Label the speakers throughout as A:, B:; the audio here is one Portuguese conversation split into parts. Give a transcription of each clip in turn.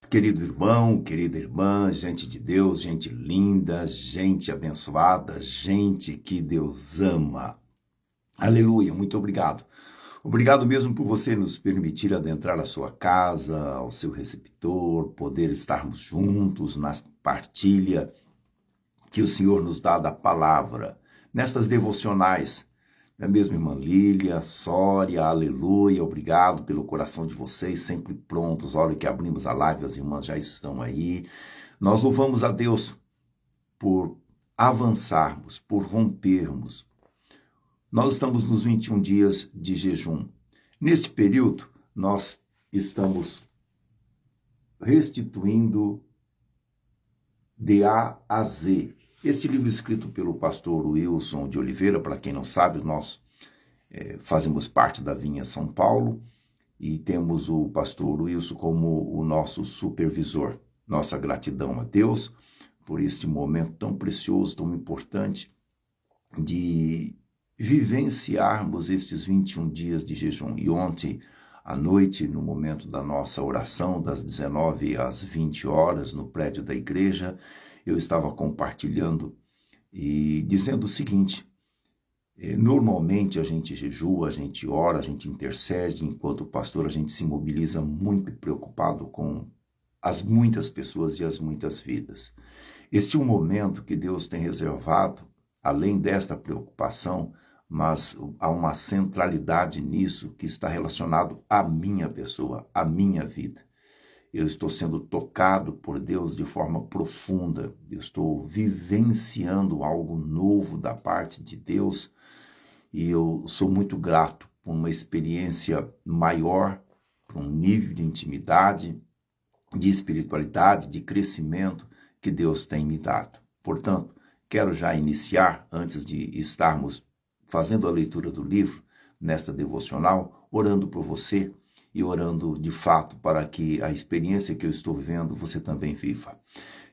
A: Querido irmão, querida irmã, gente de Deus, gente linda, gente abençoada, gente que Deus ama. Aleluia, muito obrigado. Obrigado mesmo por você nos permitir adentrar a sua casa, ao seu receptor, poder estarmos juntos na partilha que o Senhor nos dá da palavra, nestas devocionais. Não é mesmo, irmã Lília, Sória, aleluia, obrigado pelo coração de vocês, sempre prontos. A hora que abrimos a live, as irmãs já estão aí. Nós louvamos a Deus por avançarmos, por rompermos. Nós estamos nos 21 dias de jejum. Neste período, nós estamos restituindo de A a Z. Este livro escrito pelo pastor Wilson de Oliveira, para quem não sabe, nós fazemos parte da Vinha São Paulo e temos o pastor Wilson como o nosso supervisor. Nossa gratidão a Deus por este momento tão precioso, tão importante de vivenciarmos estes 21 dias de jejum. E ontem à noite, no momento da nossa oração, das 19 às 20 horas, no prédio da igreja, eu estava compartilhando e dizendo o seguinte: normalmente a gente jejua, a gente ora, a gente intercede, enquanto pastor a gente se mobiliza muito preocupado com as muitas pessoas e as muitas vidas. Este é um momento que Deus tem reservado, além desta preocupação, mas há uma centralidade nisso que está relacionado à minha pessoa, à minha vida. Eu estou sendo tocado por Deus de forma profunda, eu estou vivenciando algo novo da parte de Deus e eu sou muito grato por uma experiência maior, por um nível de intimidade, de espiritualidade, de crescimento que Deus tem me dado. Portanto, quero já iniciar, antes de estarmos fazendo a leitura do livro, nesta devocional, orando por você, e orando de fato para que a experiência que eu estou vivendo você também viva.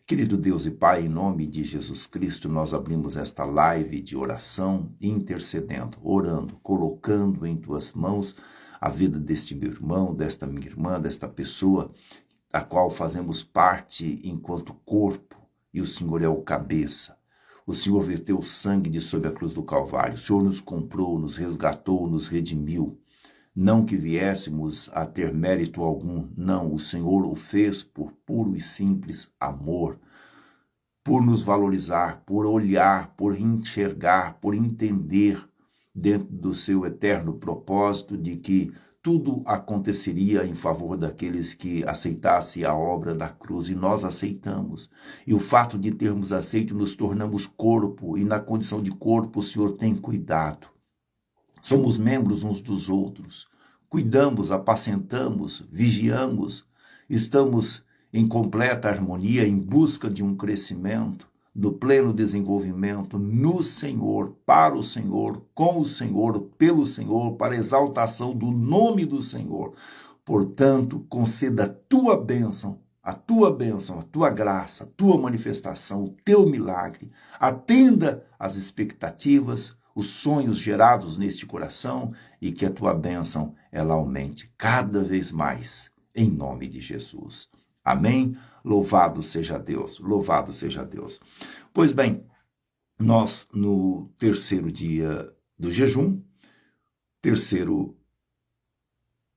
A: Querido Deus e Pai, em nome de Jesus Cristo, nós abrimos esta live de oração, intercedendo, orando, colocando em tuas mãos a vida deste meu irmão, desta minha irmã, desta pessoa, da qual fazemos parte enquanto corpo, e o Senhor é o cabeça. O Senhor verteu o sangue de sob a cruz do Calvário. O Senhor nos comprou, nos resgatou, nos redimiu. Não que viéssemos a ter mérito algum, não, o Senhor o fez por puro e simples amor, por nos valorizar, por olhar, por enxergar, por entender dentro do seu eterno propósito de que tudo aconteceria em favor daqueles que aceitassem a obra da cruz, e nós aceitamos. E o fato de termos aceito, nos tornamos corpo, e na condição de corpo o Senhor tem cuidado. Somos membros uns dos outros, cuidamos, apacentamos, vigiamos, estamos em completa harmonia, em busca de um crescimento, do pleno desenvolvimento no Senhor, para o Senhor, com o Senhor, pelo Senhor, para a exaltação do nome do Senhor. Portanto, conceda a tua bênção, a tua graça, a tua manifestação, o teu milagre. Atenda às expectativas, os sonhos gerados neste coração e que a tua bênção ela aumente cada vez mais, em nome de Jesus. Amém? Louvado seja Deus, louvado seja Deus. Pois bem, nós no terceiro dia do jejum, terceiro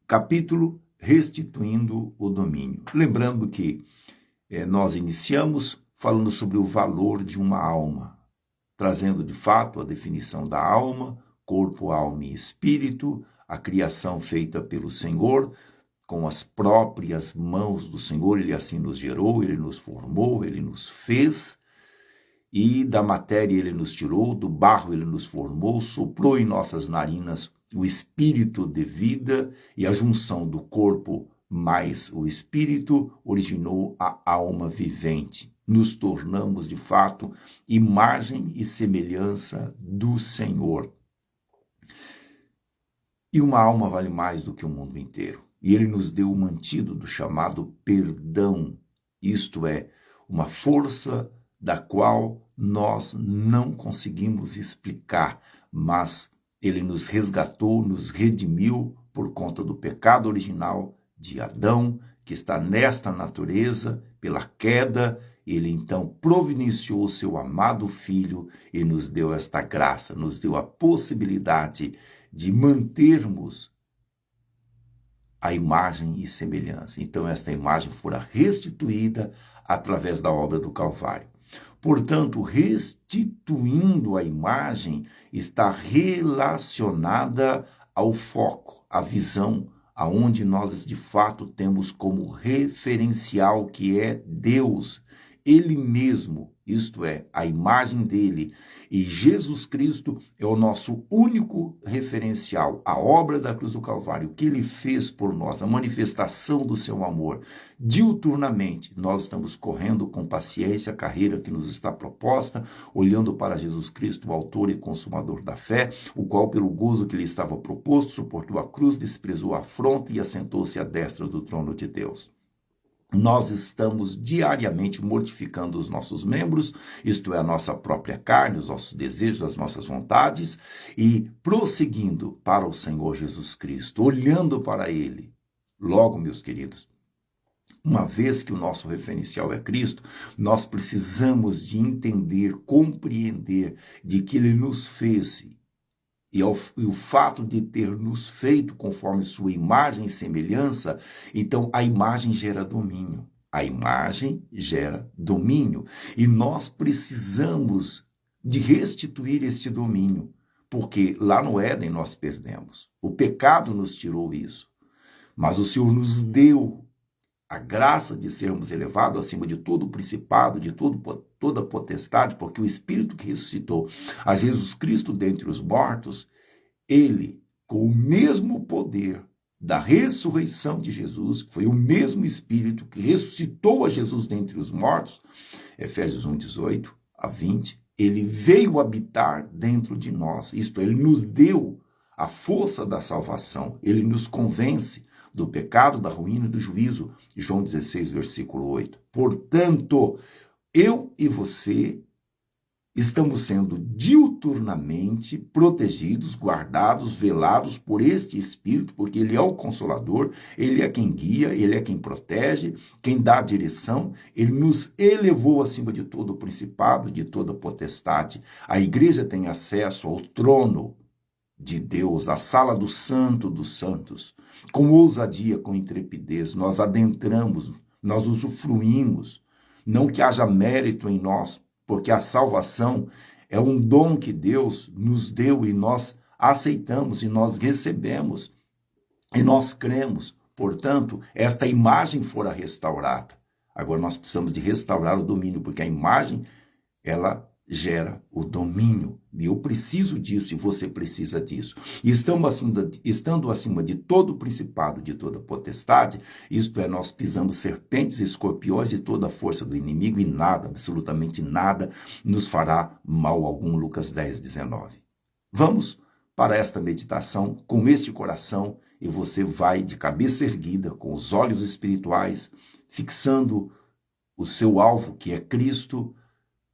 A: capítulo, restituindo o domínio. Lembrando que nós iniciamos falando sobre o valor de uma alma, trazendo de fato a definição da alma, corpo, alma e espírito, a criação feita pelo Senhor, com as próprias mãos do Senhor. Ele assim nos gerou, Ele nos formou, Ele nos fez, e da matéria Ele nos tirou, do barro Ele nos formou, soprou em nossas narinas o espírito de vida, e a junção do corpo mais o espírito originou a alma vivente. Nos tornamos, de fato, imagem e semelhança do Senhor. E uma alma vale mais do que o mundo inteiro. E Ele nos deu um antídoto chamado perdão. Isto é, uma força da qual nós não conseguimos explicar, mas Ele nos resgatou, nos redimiu por conta do pecado original de Adão, que está nesta natureza, pela queda, ele então providenciou o seu amado Filho e nos deu esta graça, nos deu a possibilidade de mantermos a imagem e semelhança. Então, esta imagem fora restituída através da obra do Calvário. Portanto, restituindo a imagem está relacionada ao foco, à visão, aonde nós de fato temos como referencial que é Deus, Ele mesmo, isto é, a imagem dele. E Jesus Cristo é o nosso único referencial, a obra da cruz do Calvário, o que ele fez por nós, a manifestação do seu amor. Diuturnamente, nós estamos correndo com paciência a carreira que nos está proposta, olhando para Jesus Cristo, o autor e consumador da fé, o qual, pelo gozo que lhe estava proposto, suportou a cruz, desprezou a afronta e assentou-se à destra do trono de Deus. Nós estamos diariamente mortificando os nossos membros, isto é, a nossa própria carne, os nossos desejos, as nossas vontades, e prosseguindo para o Senhor Jesus Cristo, olhando para Ele. Logo, meus queridos, uma vez que o nosso referencial é Cristo, nós precisamos de entender, compreender de que Ele nos fez. E o fato de ter nos feito conforme sua imagem e semelhança, então a imagem gera domínio. A imagem gera domínio. E nós precisamos de restituir este domínio, porque lá no Éden nós perdemos. O pecado nos tirou isso. Mas o Senhor nos deu a graça de sermos elevados acima de todo o principado, de toda potestade, porque o Espírito que ressuscitou a Jesus Cristo dentre os mortos, ele, com o mesmo poder da ressurreição de Jesus, que foi o mesmo Espírito que ressuscitou a Jesus dentre os mortos, Efésios 1, 18 a 20, ele veio habitar dentro de nós. Isto, ele nos deu a força da salvação, ele nos convence do pecado, da ruína e do juízo. João 16, versículo 8. Portanto, eu e você estamos sendo diuturnamente protegidos, guardados, velados por este Espírito, porque ele é o Consolador, ele é quem guia, ele é quem protege, quem dá a direção. Ele nos elevou acima de todo o principado, de toda potestade. A igreja tem acesso ao trono de Deus, à sala do Santo dos Santos. Com ousadia, com intrepidez, nós adentramos, nós usufruímos, não que haja mérito em nós, porque a salvação é um dom que Deus nos deu e nós aceitamos e nós recebemos e nós cremos. Portanto, esta imagem fora restaurada. Agora nós precisamos de restaurar o domínio, porque a imagem, ela gera o domínio. E eu preciso disso e você precisa disso. E estando acima de todo o principado, de toda potestade, isto é, nós pisamos serpentes e escorpiões de toda a força do inimigo e nada, absolutamente nada, nos fará mal algum. Lucas 10, 19. Vamos para esta meditação com este coração e você vai de cabeça erguida, com os olhos espirituais, fixando o seu alvo, que é Cristo,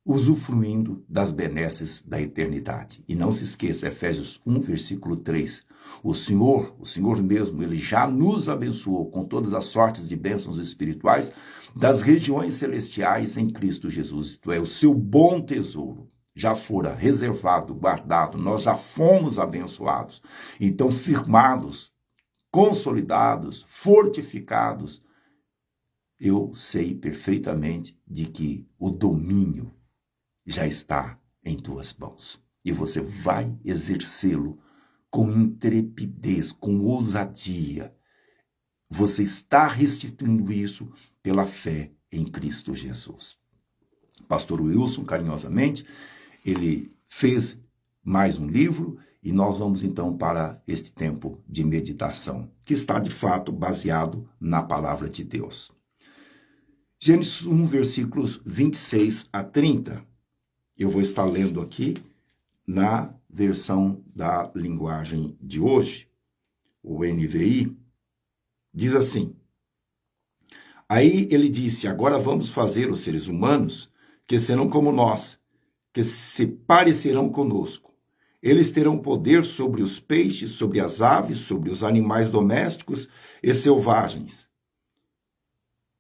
A: usufruindo das benesses da eternidade. E não se esqueça, Efésios 1, versículo 3. O Senhor mesmo, ele já nos abençoou com todas as sortes de bênçãos espirituais das regiões celestiais em Cristo Jesus. Isto é, o seu bom tesouro já fora reservado, guardado, nós já fomos abençoados. Então, firmados, consolidados, fortificados, eu sei perfeitamente de que o domínio já está em tuas mãos. E você vai exercê-lo com intrepidez, com ousadia. Você está restituindo isso pela fé em Cristo Jesus. Pastor Wilson, carinhosamente, ele fez mais um livro e nós vamos então para este tempo de meditação, que está de fato baseado na palavra de Deus. Gênesis 1, versículos 26 a 30. Eu vou estar lendo aqui na versão da linguagem de hoje, o NVI, diz assim: Aí ele disse, agora vamos fazer os seres humanos que serão como nós, que se parecerão conosco. Eles terão poder sobre os peixes, sobre as aves, sobre os animais domésticos e selvagens,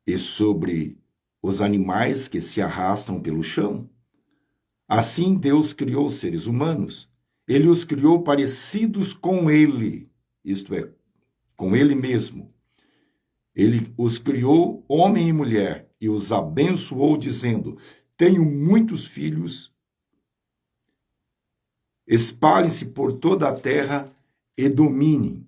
A: e sobre os animais que se arrastam pelo chão. Assim Deus criou os seres humanos. Ele os criou parecidos com ele, isto é, com ele mesmo. Ele os criou homem e mulher e os abençoou dizendo: tenho muitos filhos, espalhe-se por toda a terra e dominem,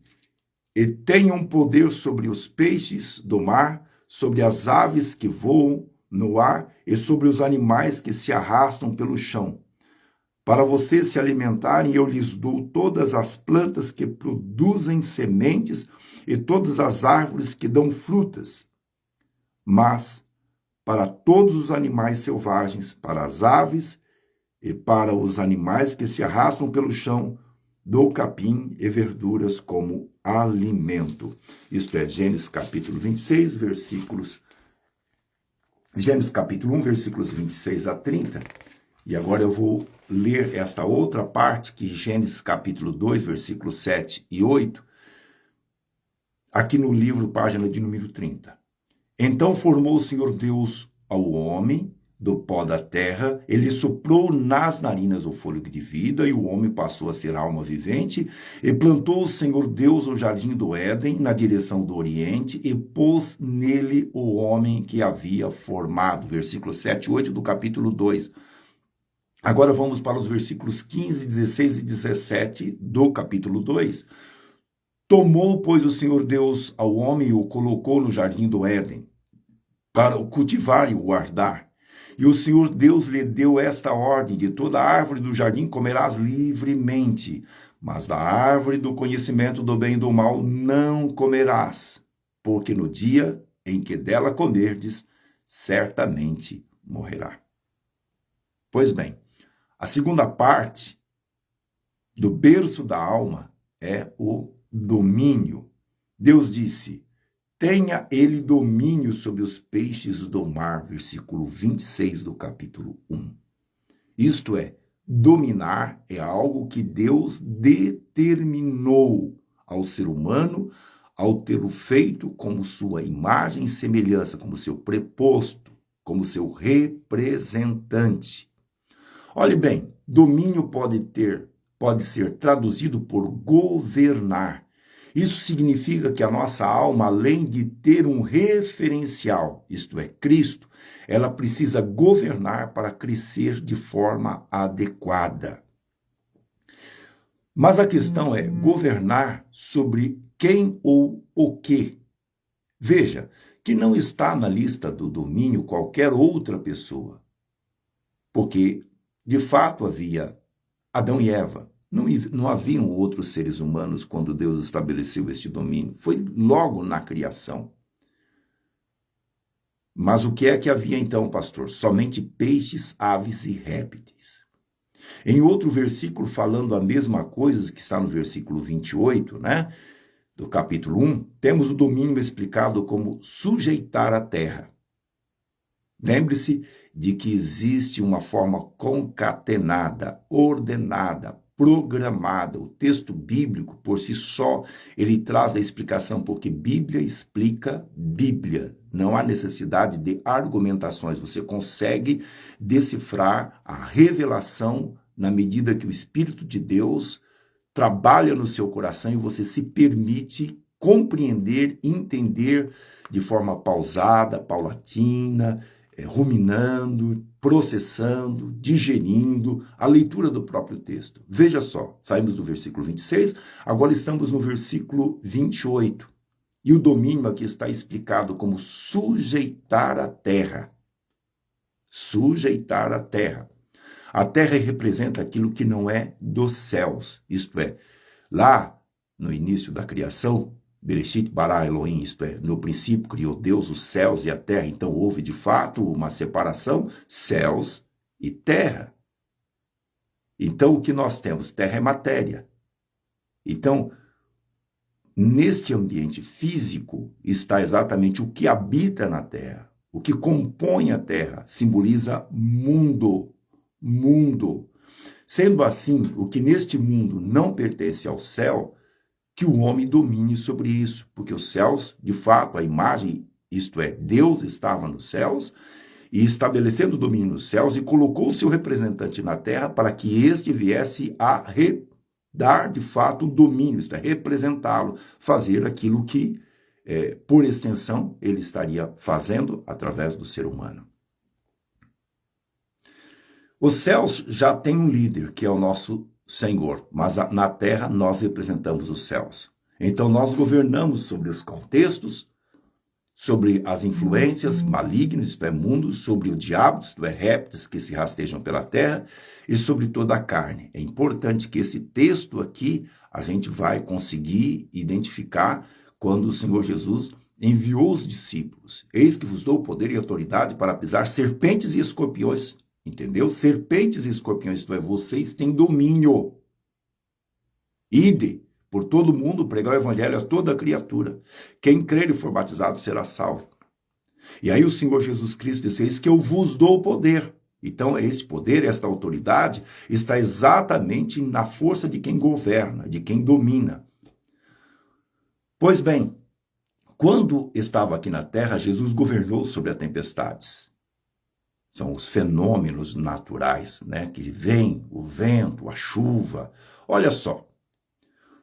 A: e tenham poder sobre os peixes do mar, sobre as aves que voam no ar e sobre os animais que se arrastam pelo chão. Para vocês se alimentarem, eu lhes dou todas as plantas que produzem sementes e todas as árvores que dão frutas. Mas, para todos os animais selvagens, para as aves e para os animais que se arrastam pelo chão, dou capim e verduras como alimento. Isto é, Gênesis capítulo 26, Gênesis capítulo 1, versículos 26 a 30. E agora eu vou ler esta outra parte, que Gênesis capítulo 2, versículos 7 e 8, aqui no livro, página de número 30. Então formou o Senhor Deus ao homem do pó da terra, ele soprou nas narinas o fôlego de vida, e o homem passou a ser alma vivente, e plantou o Senhor Deus o jardim do Éden, na direção do oriente, e pôs nele o homem que havia formado. Versículos 7 e 8 do capítulo 2. Agora vamos para os versículos 15, 16 e 17 do capítulo 2. Tomou, pois, o Senhor Deus ao homem e o colocou no jardim do Éden, para o cultivar e o guardar. E o Senhor Deus lhe deu esta ordem: de toda árvore do jardim comerás livremente, mas da árvore do conhecimento do bem e do mal não comerás, porque no dia em que dela comerdes, certamente morrerá. Pois bem, a segunda parte do berço da alma é o domínio. Deus disse: tenha ele domínio sobre os peixes do mar, versículo 26 do capítulo 1. Isto é, dominar é algo que Deus determinou ao ser humano ao tê-lo feito como sua imagem e semelhança, como seu preposto, como seu representante. Olhe bem, domínio pode ser traduzido por governar. Isso significa que a nossa alma, além de ter um referencial, isto é, Cristo, ela precisa governar para crescer de forma adequada. Mas a questão é governar sobre quem ou o quê. Veja que não está na lista do domínio qualquer outra pessoa, porque, de fato, havia Adão e Eva. Não haviam outros seres humanos quando Deus estabeleceu este domínio. Foi logo na criação. Mas o que é que havia então, pastor? Somente peixes, aves e répteis. Em outro versículo, falando a mesma coisa que está no versículo 28, do capítulo 1, temos o domínio explicado como sujeitar a terra. Lembre-se de que existe uma forma concatenada, ordenada, programada. O texto bíblico, por si só, ele traz a explicação, porque Bíblia explica Bíblia. Não há necessidade de argumentações. Você consegue decifrar a revelação na medida que o Espírito de Deus trabalha no seu coração e você se permite compreender, entender de forma pausada, paulatina, ruminando, processando, digerindo a leitura do próprio texto. Veja só, saímos do versículo 26, agora estamos no versículo 28. E o domínio aqui está explicado como sujeitar a terra. Sujeitar a terra. A terra representa aquilo que não é dos céus, isto é, lá no início da criação, Bereshit bara Elohim, isto é, no princípio criou Deus os céus e a terra. Então houve de fato uma separação, céus e terra. Então o que nós temos? Terra é matéria. Então, neste ambiente físico está exatamente o que habita na terra, o que compõe a terra, simboliza mundo. Mundo. Sendo assim, o que neste mundo não pertence ao céu, que o homem domine sobre isso, porque os céus, de fato, a imagem isto é, Deus estava nos céus e estabelecendo o domínio nos céus e colocou o seu representante na terra para que este viesse a dar de fato o domínio, isto é, representá-lo, fazer aquilo que, por extensão, ele estaria fazendo através do ser humano. Os céus já têm um líder, que é o nosso Senhor, mas na terra nós representamos os céus. Então nós governamos sobre os contextos, sobre as influências malignas, isto é, mundos, sobre o diabo, isto é, répteis que se rastejam pela terra, e sobre toda a carne. É importante que esse texto aqui a gente vai conseguir identificar quando o Senhor Jesus enviou os discípulos. Eis que vos dou poder e autoridade para pisar serpentes e escorpiões. Entendeu? Serpentes e escorpiões, isto é, vocês têm domínio. Ide por todo mundo, pregar o evangelho a toda criatura. Quem crer e for batizado será salvo. E aí o Senhor Jesus Cristo disse, eis que eu vos dou poder. Então, esse poder, esta autoridade, está exatamente na força de quem governa, de quem domina. Pois bem, quando estava aqui na terra, Jesus governou sobre as tempestades. São os fenômenos naturais, né, que vêm, o vento, a chuva. Olha só,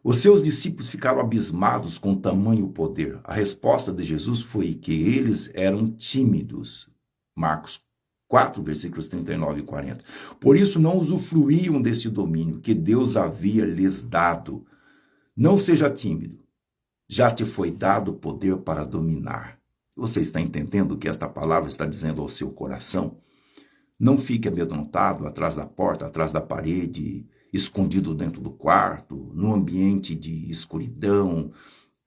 A: os seus discípulos ficaram abismados com tamanho poder. A resposta de Jesus foi que eles eram tímidos. Marcos 4, versículos 39 e 40. Por isso não usufruíam desse domínio que Deus havia lhes dado. Não seja tímido, já te foi dado poder para dominar. Você está entendendo o que esta palavra está dizendo ao seu coração? Não fique amedrontado atrás da porta, atrás da parede, escondido dentro do quarto, no ambiente de escuridão.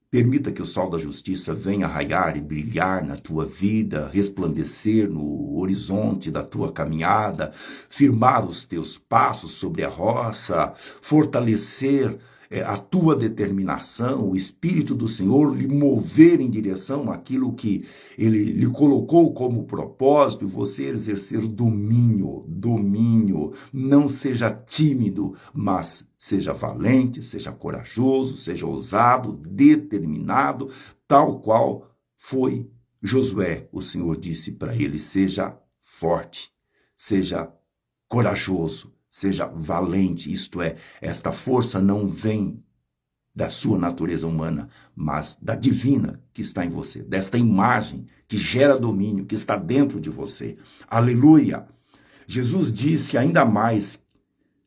A: Permita que o sol da justiça venha raiar e brilhar na tua vida, resplandecer no horizonte da tua caminhada, firmar os teus passos sobre a rocha, fortalecer a tua determinação, o Espírito do Senhor lhe mover em direção àquilo que Ele lhe colocou como propósito, e você exercer domínio. Não seja tímido, mas seja valente, seja corajoso, seja ousado, determinado, tal qual foi Josué. O Senhor disse para ele, seja forte, seja corajoso, seja valente, isto é, esta força não vem da sua natureza humana, mas da divina que está em você, desta imagem que gera domínio, que está dentro de você. Aleluia! Jesus disse ainda mais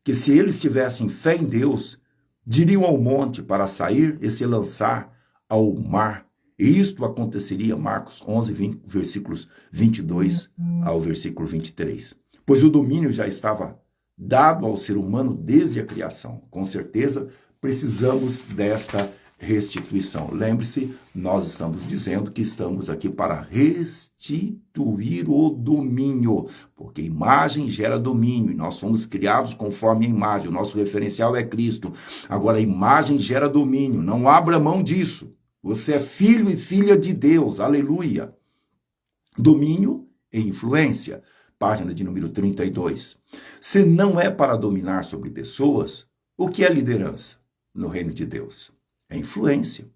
A: que se eles tivessem fé em Deus, diriam ao monte para sair e se lançar ao mar. E isto aconteceria, Marcos 11, versículos 22 ao versículo 23. Pois o domínio já estava dado ao ser humano desde a criação. Com certeza, precisamos desta restituição. Lembre-se, nós estamos dizendo que estamos aqui para restituir o domínio, porque imagem gera domínio, e nós fomos criados conforme a imagem, o nosso referencial é Cristo. Agora, a imagem gera domínio, não abra mão disso. Você é filho e filha de Deus, aleluia. Domínio e influência. Página de número 32. Se não é para dominar sobre pessoas, o que é liderança no reino de Deus? É influência.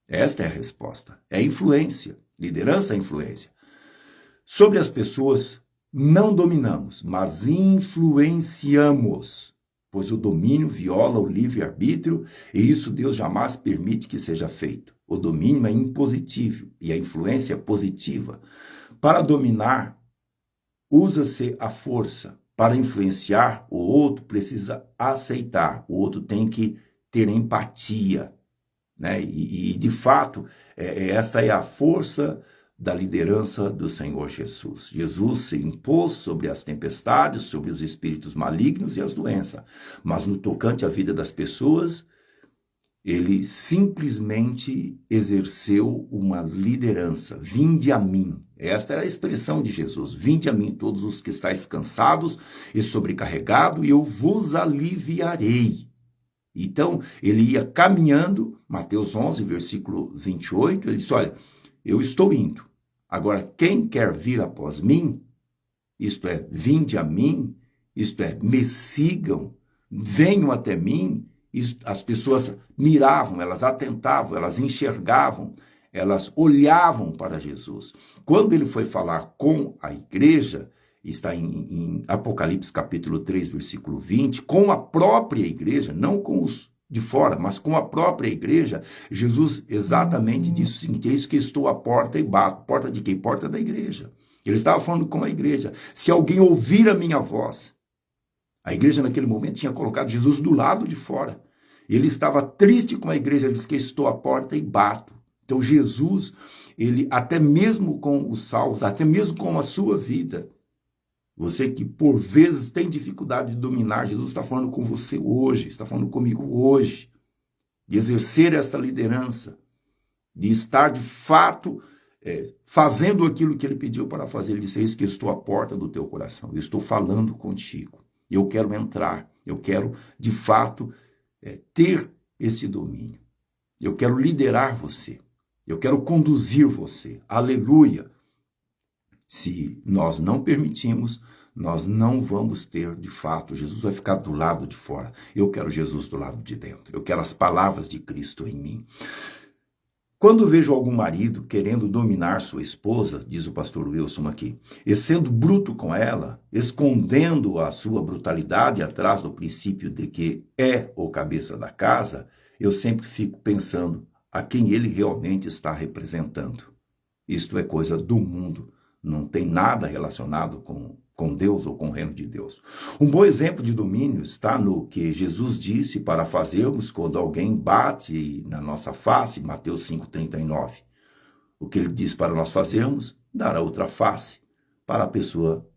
A: Esta é a resposta. É influência. Liderança é influência. Sobre as pessoas, não dominamos, mas influenciamos, pois o domínio viola o livre-arbítrio e isso Deus jamais permite que seja feito. O domínio é impositivo e a influência é positiva. Para dominar, usa-se a força. Para influenciar, o outro precisa aceitar. O outro tem que ter empatia. Né? E de fato, esta é a força da liderança do Senhor Jesus. Jesus se impôs sobre as tempestades, sobre os espíritos malignos e as doenças. Mas no tocante à vida das pessoas, ele simplesmente exerceu uma liderança. Vinde a mim. Esta era a expressão de Jesus. Vinde a mim todos os que estáis cansados e sobrecarregados, e eu vos aliviarei. Então, ele ia caminhando, Mateus 11, versículo 28, ele disse, olha, eu estou indo. Agora, quem quer vir após mim, isto é, vinde a mim, isto é, me sigam, venham até mim. As pessoas miravam, elas atentavam, elas enxergavam elas olhavam para Jesus. Quando ele foi falar com a igreja, está em Apocalipse capítulo 3, versículo 20, com a própria igreja, não com os de fora, mas com a própria igreja, Jesus exatamente disse o seguinte: eis que estou à porta e bato. Porta de quem? Porta da igreja. Ele estava falando com a igreja. Se alguém ouvir a minha voz, a igreja naquele momento tinha colocado Jesus do lado de fora. Ele estava triste com a igreja, ele disse que estou à porta e bato. Então Jesus, ele até mesmo com os salvos, até mesmo com a sua vida, você que por vezes tem dificuldade de dominar, Jesus está falando com você hoje, está falando comigo hoje, de exercer esta liderança, de estar de fato fazendo aquilo que ele pediu para fazer. Ele disse: eis que estou à porta do teu coração, eu estou falando contigo, eu quero entrar, eu quero de fato ter esse domínio, eu quero liderar você, eu quero conduzir você, aleluia. Se nós não permitimos, nós não vamos ter, de fato, Jesus vai ficar do lado de fora. Eu quero Jesus do lado de dentro. Eu quero as palavras de Cristo em mim. Quando vejo algum marido querendo dominar sua esposa, diz o pastor Wilson aqui, e sendo bruto com ela, escondendo a sua brutalidade atrás do princípio de que é o cabeça da casa, eu sempre fico pensando a quem ele realmente está representando. Isto é coisa do mundo. Não tem nada relacionado com Deus ou com o reino de Deus. Um bom exemplo de domínio está no que Jesus disse para fazermos quando alguém bate na nossa face, Mateus 5,39. O que ele diz para nós fazermos? Dar a outra face para a pessoa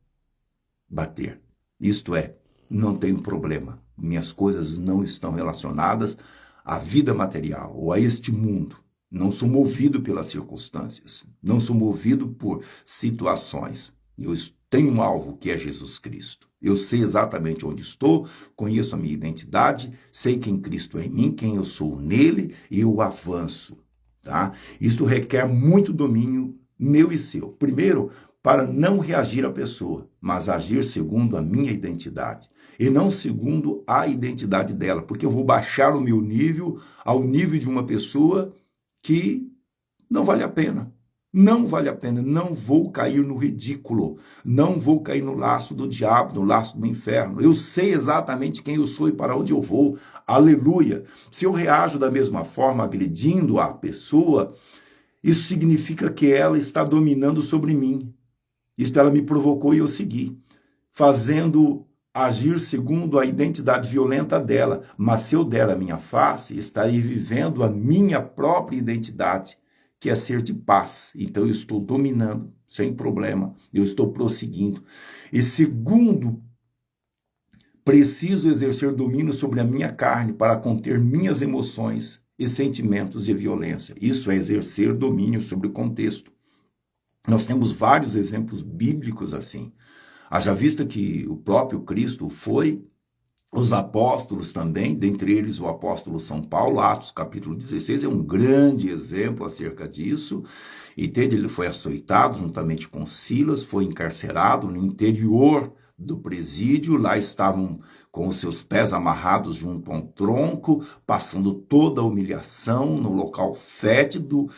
A: bater. Isto é, não tem problema. Minhas coisas não estão relacionadas à vida material ou a este mundo. Não sou movido pelas circunstâncias, não sou movido por situações. Eu tenho um alvo que é Jesus Cristo. Eu sei exatamente onde estou, conheço a minha identidade, sei quem Cristo é em mim, quem eu sou nele, e eu avanço. Tá? Isso requer muito domínio meu e seu. Primeiro, para não reagir à pessoa, mas agir segundo a minha identidade. E não segundo a identidade dela, porque eu vou baixar o meu nível ao nível de uma pessoa que não vale a pena. Não vale a pena. Não vou cair no ridículo. Não vou cair no laço do diabo, no laço do inferno. Eu sei exatamente quem eu sou e para onde eu vou. Aleluia. Se eu reajo da mesma forma, agredindo a pessoa, isso significa que ela está dominando sobre mim. Isto ela me provocou e eu segui, fazendo agir segundo a identidade violenta dela. Mas se eu der a minha face, estarei vivendo a minha própria identidade, que é ser de paz. Então eu estou dominando, sem problema, eu estou prosseguindo. E segundo, preciso exercer domínio sobre a minha carne para conter minhas emoções e sentimentos de violência. Isso é exercer domínio sobre o contexto. Nós temos vários exemplos bíblicos assim. Haja vista que o próprio Cristo foi, os apóstolos também, dentre eles o apóstolo São Paulo, Atos capítulo 16, é um grande exemplo acerca disso. Entende? Ele foi açoitado juntamente com Silas, foi encarcerado no interior do presídio, lá estavam com os seus pés amarrados junto a um tronco, passando toda a humilhação no local fétido,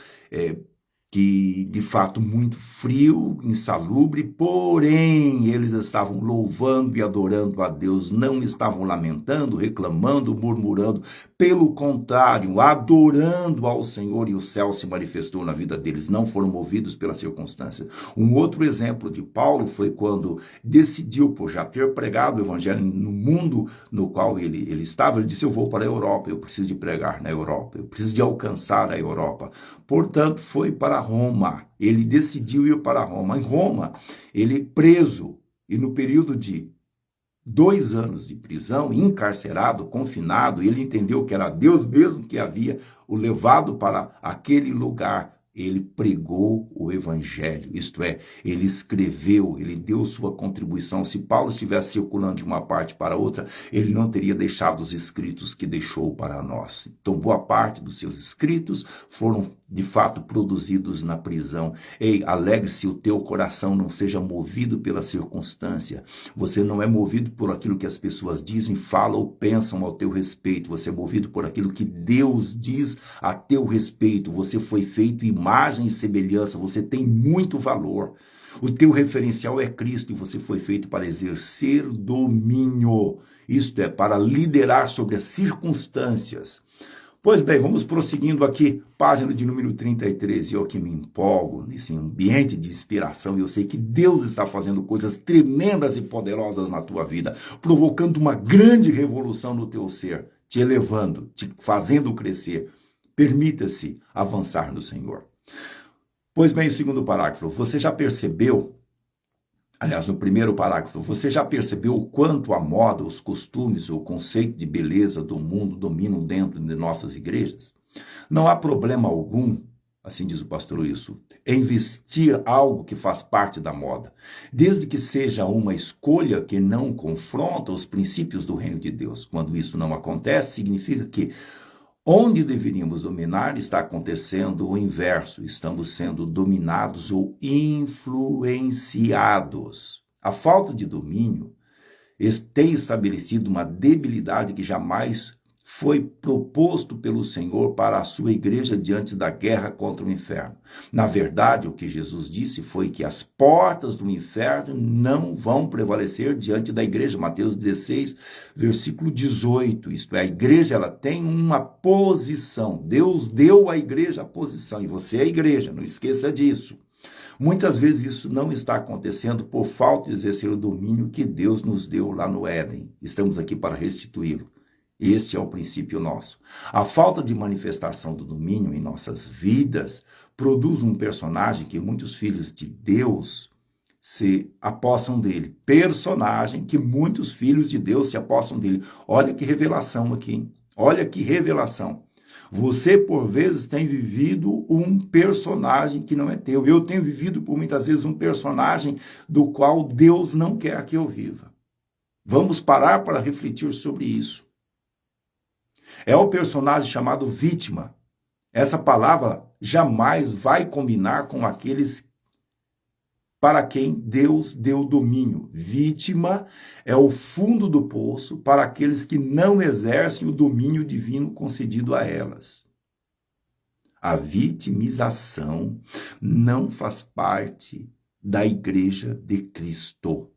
A: que de fato muito frio, insalubre, porém eles estavam louvando e adorando a Deus, não estavam lamentando, reclamando, murmurando, pelo contrário, adorando ao Senhor, e o céu se manifestou na vida deles, não foram movidos pela circunstância. Um outro exemplo de Paulo foi quando decidiu, por já ter pregado o evangelho no mundo no qual ele estava, ele disse: eu vou para a Europa, eu preciso de pregar na Europa, eu preciso de alcançar a Europa. Portanto, foi para Roma, ele decidiu ir para Roma. Em Roma, ele preso, e no período de 2 anos de prisão, encarcerado, confinado, ele entendeu que era Deus mesmo que havia o levado para aquele lugar. Ele pregou o evangelho, isto é, ele escreveu, ele deu sua contribuição. Se Paulo estivesse circulando de uma parte para outra, ele não teria deixado os escritos que deixou para nós. Então, boa parte dos seus escritos foram, de fato, produzidos na prisão. Ei, alegre-se o teu coração, não seja movido pela circunstância. Você não é movido por aquilo que as pessoas dizem, falam ou pensam ao teu respeito. Você é movido por aquilo que Deus diz a teu respeito. Você foi feito imagem e semelhança, você tem muito valor. O teu referencial é Cristo e você foi feito para exercer domínio. Isto é, para liderar sobre as circunstâncias. Pois bem, vamos prosseguindo aqui, página de número 33. Eu que me empolgo nesse ambiente de inspiração. Eu sei que Deus está fazendo coisas tremendas e poderosas na tua vida, provocando uma grande revolução no teu ser, te elevando, te fazendo crescer. Permita-se avançar no Senhor. Pois bem, o segundo parágrafo, você já percebeu, aliás, no primeiro parágrafo, você já percebeu o quanto a moda, os costumes, o conceito de beleza do mundo dominam dentro de nossas igrejas? Não há problema algum, assim diz o pastor Wilson, em vestir algo que faz parte da moda, desde que seja uma escolha que não confronta os princípios do reino de Deus. Quando isso não acontece, significa que onde deveríamos dominar está acontecendo o inverso, estamos sendo dominados ou influenciados. A falta de domínio tem estabelecido uma debilidade que jamais foi proposto pelo Senhor para a sua igreja diante da guerra contra o inferno. Na verdade, o que Jesus disse foi que as portas do inferno não vão prevalecer diante da igreja. Mateus 16, versículo 18. Isto é, a igreja ela tem uma posição. Deus deu à igreja a posição e você é a igreja, não esqueça disso. Muitas vezes isso não está acontecendo por falta de exercer o domínio que Deus nos deu lá no Éden. Estamos aqui para restituí-lo. Este é o princípio nosso. A falta de manifestação do domínio em nossas vidas produz um personagem que muitos filhos de Deus se apossam dele. Personagem que muitos filhos de Deus se apossam dele. Olha que revelação aqui, hein? Olha que revelação. Você, por vezes, tem vivido um personagem que não é teu. Eu tenho vivido, por muitas vezes, um personagem do qual Deus não quer que eu viva. Vamos parar para refletir sobre isso. É o personagem chamado vítima. Essa palavra jamais vai combinar com aqueles para quem Deus deu domínio. Vítima é o fundo do poço para aqueles que não exercem o domínio divino concedido a elas. A vitimização não faz parte da igreja de Cristo.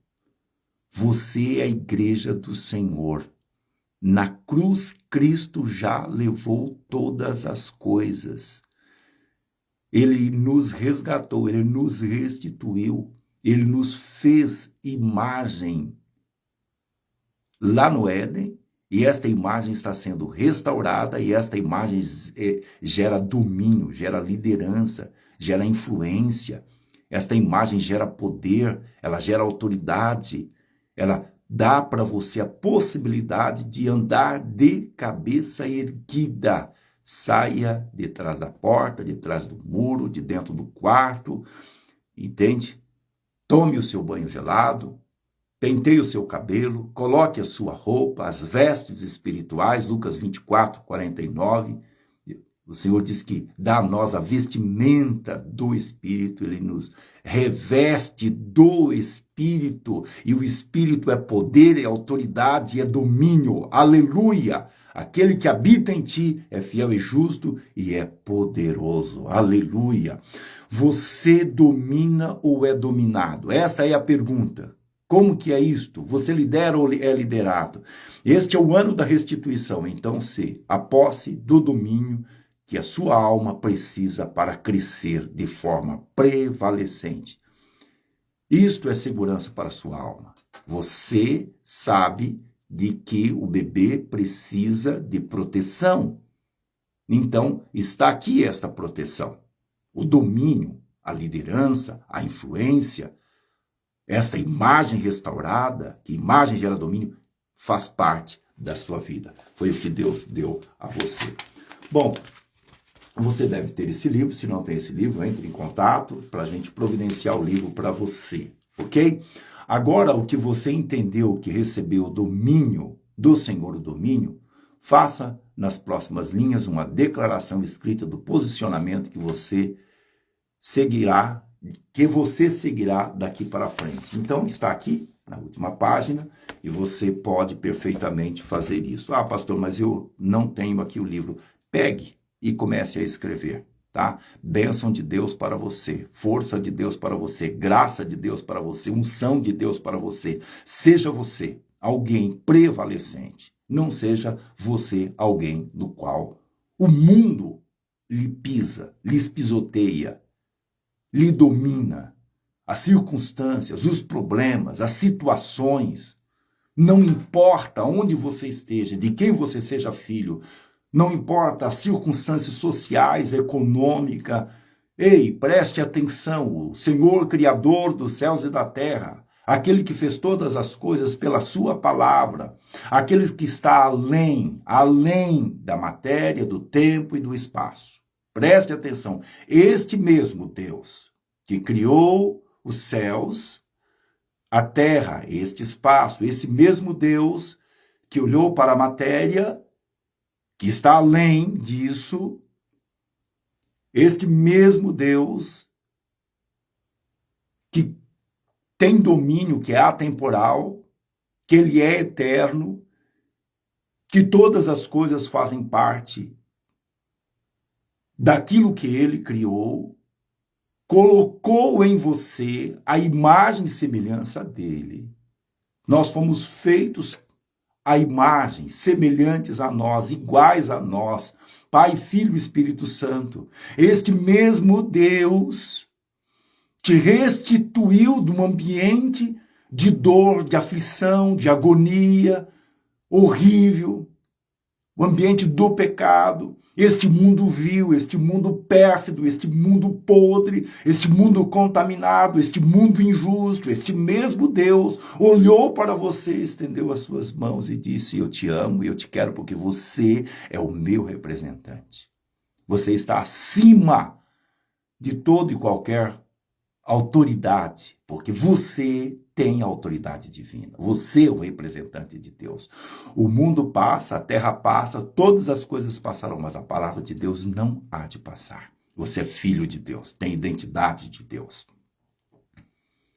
A: Você é a igreja do Senhor. Na cruz, Cristo já levou todas as coisas. Ele nos resgatou, ele nos restituiu, ele nos fez imagem lá no Éden, e esta imagem está sendo restaurada, e esta imagem gera domínio, gera liderança, gera influência. Esta imagem gera poder, ela gera autoridade, ela dá para você a possibilidade de andar de cabeça erguida. Saia de trás da porta, de trás do muro, de dentro do quarto, entende? Tome o seu banho gelado, penteie o seu cabelo, coloque a sua roupa, as vestes espirituais, Lucas 24, 49. O Senhor diz que dá a nós a vestimenta do Espírito, Ele nos reveste do Espírito, e o Espírito é poder, é autoridade, é domínio. Aleluia! Aquele que habita em ti é fiel e justo e é poderoso. Aleluia! Você domina ou é dominado? Esta é a pergunta. Como que é isto? Você lidera ou é liderado? Este é o ano da restituição. Então, a posse do domínio que a sua alma precisa para crescer de forma prevalecente. Isto é segurança para a sua alma. Você sabe de que o bebê precisa de proteção. Então, está aqui esta proteção. O domínio, a liderança, a influência, esta imagem restaurada, que imagem gera domínio, faz parte da sua vida. Foi o que Deus deu a você. Bom, você deve ter esse livro. Se não tem esse livro, entre em contato para a gente providenciar o livro para você, ok? Agora, o que você entendeu que recebeu o domínio do Senhor, o domínio, faça nas próximas linhas uma declaração escrita do posicionamento que você seguirá daqui para frente. Então, está aqui na última página e você pode perfeitamente fazer isso. Ah, pastor, mas eu não tenho aqui o livro. Pegue e comece a escrever. tá? Bênção de Deus para você, força de Deus para você, graça de Deus para você, unção de Deus para você. Seja você alguém prevalecente. Não seja você alguém do qual o mundo lhe pisa, lhes pisoteia, lhe domina. As circunstâncias, os problemas, as situações. Não importa onde você esteja, de quem você seja filho, não importa as circunstâncias sociais, econômicas. Ei, preste atenção, o Senhor Criador dos céus e da terra, aquele que fez todas as coisas pela sua palavra, aquele que está além da matéria, do tempo e do espaço. Preste atenção, este mesmo Deus que criou os céus, a terra, este espaço, esse mesmo Deus que olhou para a matéria, que está além disso, este mesmo Deus que tem domínio, que é atemporal, que ele é eterno, que todas as coisas fazem parte daquilo que ele criou, colocou em você a imagem e semelhança dele. Nós fomos feitos à imagem, semelhantes a nós, iguais a nós, Pai, Filho e Espírito Santo. Este mesmo Deus te restituiu de um ambiente de dor, de aflição, de agonia horrível, o ambiente do pecado, este mundo vil, este mundo pérfido, este mundo podre, este mundo contaminado, este mundo injusto. Este mesmo Deus olhou para você, estendeu as suas mãos e disse: eu te amo e eu te quero porque você é o meu representante. Você está acima de toda e qualquer autoridade, porque você tem autoridade divina. Você é o representante de Deus. O mundo passa, a terra passa, todas as coisas passarão, mas a palavra de Deus não há de passar. Você é filho de Deus, tem identidade de Deus.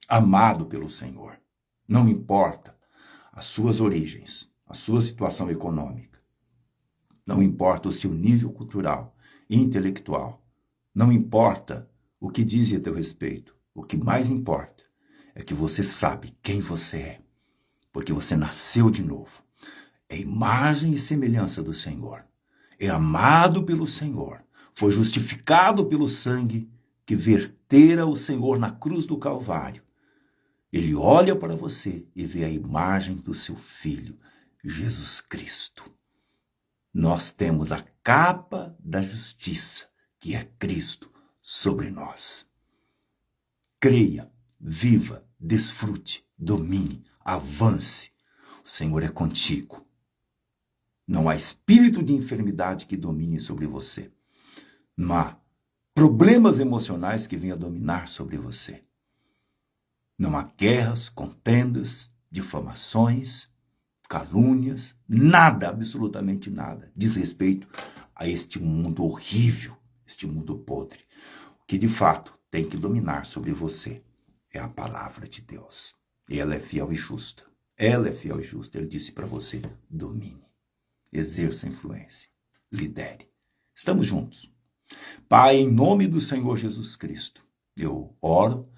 A: Amado pelo Senhor. Não importa as suas origens, a sua situação econômica. Não importa o seu nível cultural, intelectual. Não importa o que dizem a teu respeito. O que mais importa é que você sabe quem você é, porque você nasceu de novo. É imagem e semelhança do Senhor. É amado pelo Senhor. Foi justificado pelo sangue que vertera o Senhor na cruz do Calvário. Ele olha para você e vê a imagem do seu Filho, Jesus Cristo. Nós temos a capa da justiça, que é Cristo, sobre nós. Creia, viva, desfrute, domine, avance. O Senhor é contigo. Não há espírito de enfermidade que domine sobre você. Não há problemas emocionais que venham dominar sobre você. Não há guerras, contendas, difamações, calúnias, nada, absolutamente nada, diz respeito a este mundo horrível, este mundo podre. O que de fato tem que dominar sobre você é a palavra de Deus. Ela é fiel e justa. Ela é fiel e justa. Ele disse para você: domine, exerça influência, lidere. Estamos juntos. Pai, em nome do Senhor Jesus Cristo, eu oro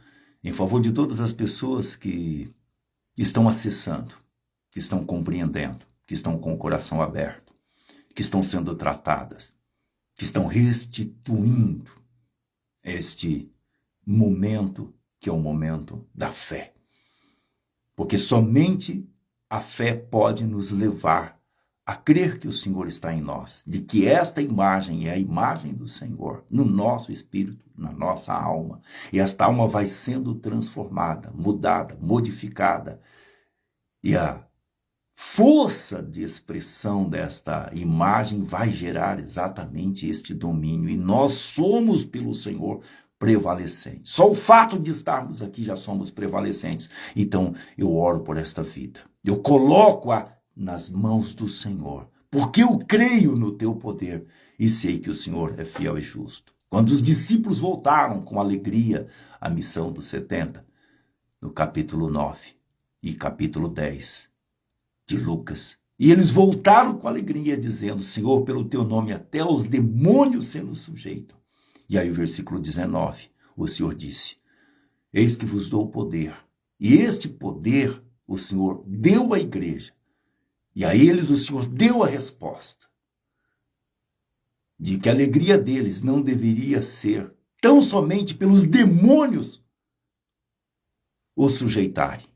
A: em favor de todas as pessoas que estão acessando, que estão compreendendo, que estão com o coração aberto, que estão sendo tratadas, que estão restituindo este momento que é o momento da fé. Porque somente a fé pode nos levar a crer que o Senhor está em nós, de que esta imagem é a imagem do Senhor no nosso espírito, na nossa alma. E esta alma vai sendo transformada, mudada, modificada. E a força de expressão desta imagem vai gerar exatamente este domínio. E nós somos, pelo Senhor, prevalecentes. Só o fato de estarmos aqui já somos prevalecentes. Então, eu oro por esta vida. Eu coloco-a nas mãos do Senhor, porque eu creio no teu poder e sei que o Senhor é fiel e justo. Quando os discípulos voltaram com alegria à missão dos 70, no capítulo 9 e capítulo 10 de Lucas, e eles voltaram com alegria dizendo: Senhor, pelo teu nome até os demônios sendo sujeitos. E aí o versículo 19, o Senhor disse, eis que vos dou poder. E este poder o Senhor deu à igreja. E a eles o Senhor deu a resposta de que a alegria deles não deveria ser tão somente pelos demônios os sujeitarem,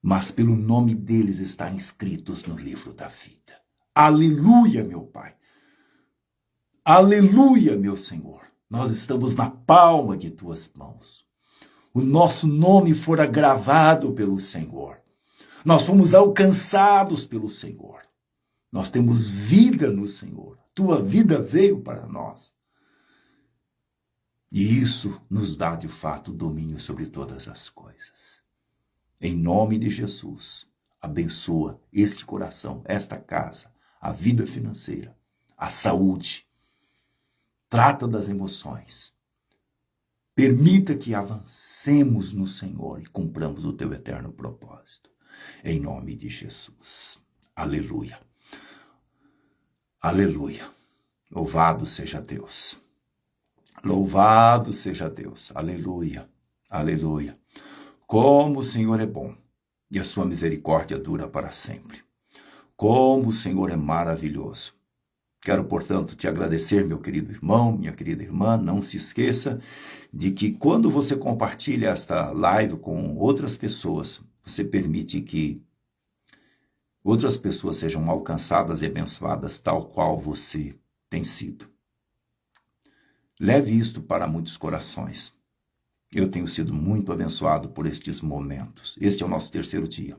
A: mas pelo nome deles estarem inscritos no livro da vida. Aleluia, meu Pai. Aleluia, meu Senhor. Nós estamos na palma de tuas mãos. O nosso nome fora gravado pelo Senhor. Nós fomos alcançados pelo Senhor. Nós temos vida no Senhor. Tua vida veio para nós. E isso nos dá, de fato, domínio sobre todas as coisas. Em nome de Jesus, abençoa este coração, esta casa, a vida financeira, a saúde. Trata das emoções. Permita que avancemos no Senhor e cumpramos o teu eterno propósito. Em nome de Jesus. Aleluia. Aleluia. Louvado seja Deus. Louvado seja Deus. Aleluia. Aleluia. Como o Senhor é bom e a sua misericórdia dura para sempre. Como o Senhor é maravilhoso. Quero, portanto, te agradecer, meu querido irmão, minha querida irmã. Não se esqueça de que quando você compartilha esta live com outras pessoas, você permite que outras pessoas sejam alcançadas e abençoadas tal qual você tem sido. Leve isto para muitos corações. Eu tenho sido muito abençoado por estes momentos. Este é o nosso terceiro dia.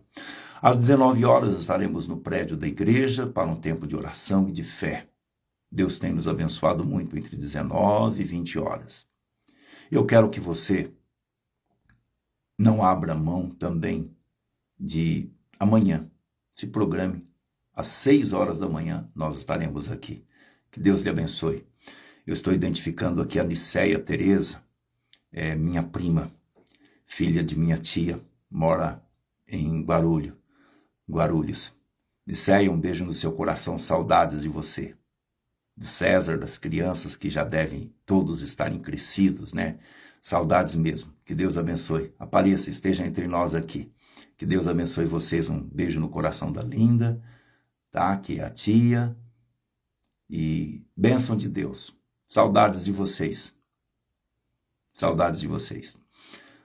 A: Às 19 horas estaremos no prédio da igreja para um tempo de oração e de fé. Deus tem nos abençoado muito entre 19 e 20 horas. Eu quero que você não abra mão também de amanhã. Se programe. Às 6 horas da manhã nós estaremos aqui. Que Deus lhe abençoe. Eu estou identificando aqui a Niceia Tereza, minha prima, filha de minha tia, mora em Guarulhos. Niceia, um beijo no seu coração, saudades de você. Do César, das crianças que já devem todos estarem crescidos, né? Saudades mesmo. Que Deus abençoe. Apareça, esteja entre nós aqui. Que Deus abençoe vocês. Um beijo no coração da Linda, tá? Que é a tia. E bênção de Deus. Saudades de vocês. Saudades de vocês.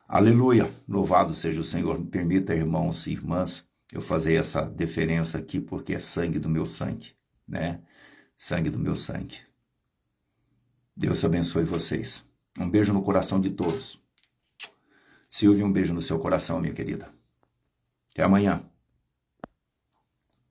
A: Aleluia. Louvado seja o Senhor. Me permita, irmãos e irmãs, eu fazer essa deferência aqui porque é sangue do meu sangue, né? Sangue do meu sangue. Deus abençoe vocês. Um beijo no coração de todos. Silvia, um beijo no seu coração, minha querida. Até amanhã.